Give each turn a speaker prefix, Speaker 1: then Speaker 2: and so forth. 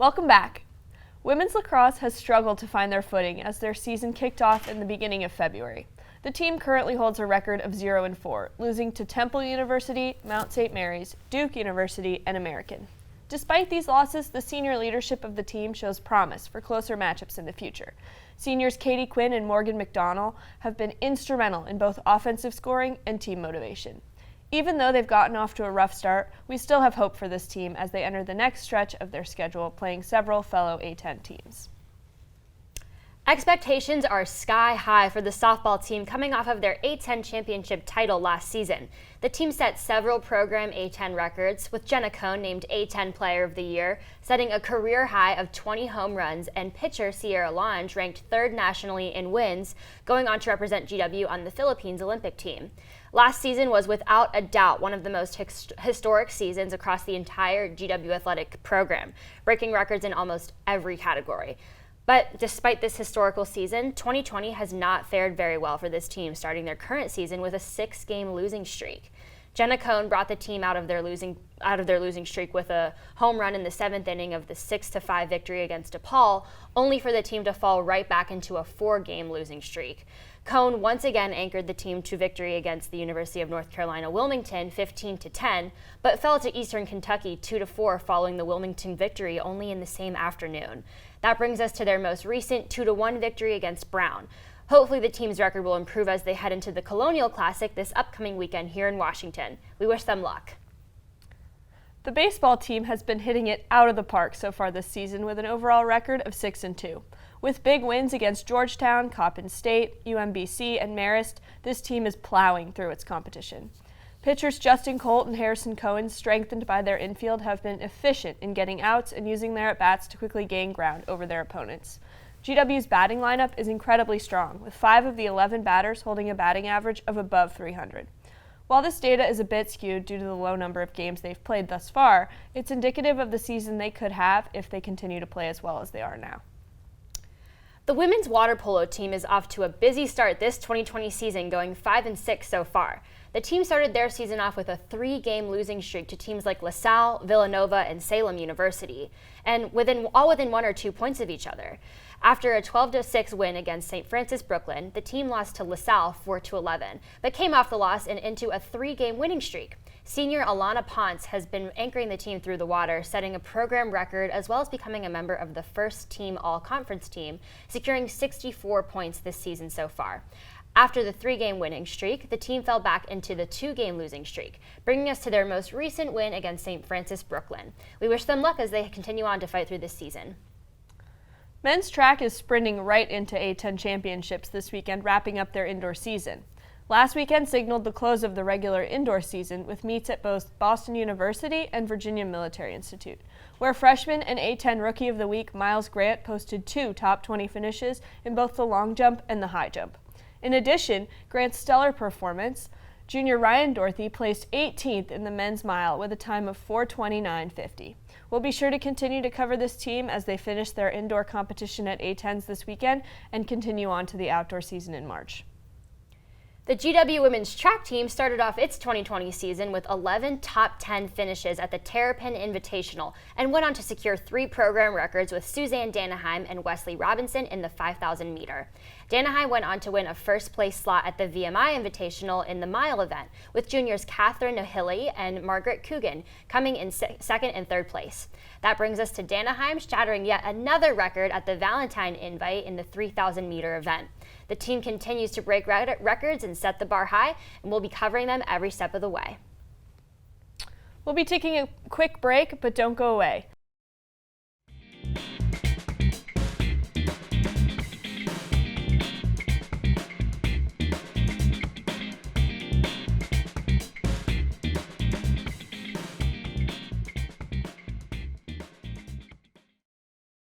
Speaker 1: Welcome back. Women's lacrosse has struggled to find their footing as their season kicked off in the beginning of February. The team currently holds a record of 0-4, losing to Temple University, Mount St. Mary's, Duke University, and American. Despite these losses, the senior leadership of the team shows promise for closer matchups in the future. Seniors Katie Quinn and Morgan McDonnell have been instrumental in both offensive scoring and team motivation. Even though they've gotten off to a rough start, we still have hope for this team as they enter the next stretch of their schedule, playing several fellow A10 teams.
Speaker 2: Expectations are sky high for the softball team coming off of their A10 championship title last season. The team set several program A10 records, with Jenna Cohn named A10 Player of the Year, setting a career high of 20 home runs, and pitcher Sierra Lange ranked third nationally in wins, going on to represent GW on the Philippines Olympic team. Last season was without a doubt one of the most historic seasons across the entire GW athletic program, breaking records in almost every category. But despite this historical season, 2020 has not fared very well for this team, starting their current season with a 6-game losing streak. Jenna Cohn brought the team out of their losing streak with a home run in the 7th inning of the 6-5 victory against DePaul, only for the team to fall right back into a 4-game losing streak. Cohn once again anchored the team to victory against the University of North Carolina Wilmington 15-10, but fell to Eastern Kentucky 2-4 following the Wilmington victory only in the same afternoon. That brings us to their most recent 2-1 victory against Brown. Hopefully the team's record will improve as they head into the Colonial Classic this upcoming weekend here in Washington. We wish them luck.
Speaker 1: The baseball team has been hitting it out of the park so far this season with an overall record of 6-2. With big wins against Georgetown, Coppin State, UMBC, and Marist, this team is plowing through its competition. Pitchers Justin Colt and Harrison Cohen, strengthened by their infield, have been efficient in getting outs and using their at-bats to quickly gain ground over their opponents. GW's batting lineup is incredibly strong, with 5 of the 11 batters holding a batting average of above 300. While this data is a bit skewed due to the low number of games they've played thus far, it's indicative of the season they could have if they continue to play as well as they are now.
Speaker 2: The women's water polo team is off to a busy start this 2020 season, going 5-6 so far. The team started their season off with a 3-game losing streak to teams like LaSalle, Villanova, and Salem University, and all within 1 or 2 points of each other. After a 12-6 win against St. Francis Brooklyn, the team lost to LaSalle 4-11, but came off the loss and into a 3-game winning streak. Senior Alana Ponce has been anchoring the team through the water, setting a program record as well as becoming a member of the first-team all-conference team, securing 64 points this season so far. After the 3-game winning streak, the team fell back into the 2-game losing streak, bringing us to their most recent win against St. Francis Brooklyn. We wish them luck as they continue on to fight through this season.
Speaker 1: Men's track is sprinting right into A10 championships this weekend, wrapping up their indoor season. Last weekend signaled the close of the regular indoor season with meets at both Boston University and Virginia Military Institute, where freshman and A10 Rookie of the Week Miles Grant posted 2 top 20 finishes in both the long jump and the high jump. In addition, Grant's stellar performance, junior Ryan Dorothy placed 18th in the men's mile with a time of 4:29.50. We'll be sure to continue to cover this team as they finish their indoor competition at A10s this weekend and continue on to the outdoor season in March.
Speaker 2: The GW women's track team started off its 2020 season with 11 top 10 finishes at the Terrapin Invitational and went on to secure 3 program records with Suzanne Danaheim and Wesley Robinson in the 5,000 meter. Danaheim went on to win a first-place slot at the VMI Invitational in the mile event, with juniors Catherine Nohilly and Margaret Coogan coming in second and third place. That brings us to Danaheim shattering yet another record at the Valentine Invite in the 3,000 meter event. The team continues to break records and set the bar high, and we'll be covering them every step of the way.
Speaker 1: We'll be taking a quick break, but don't go away.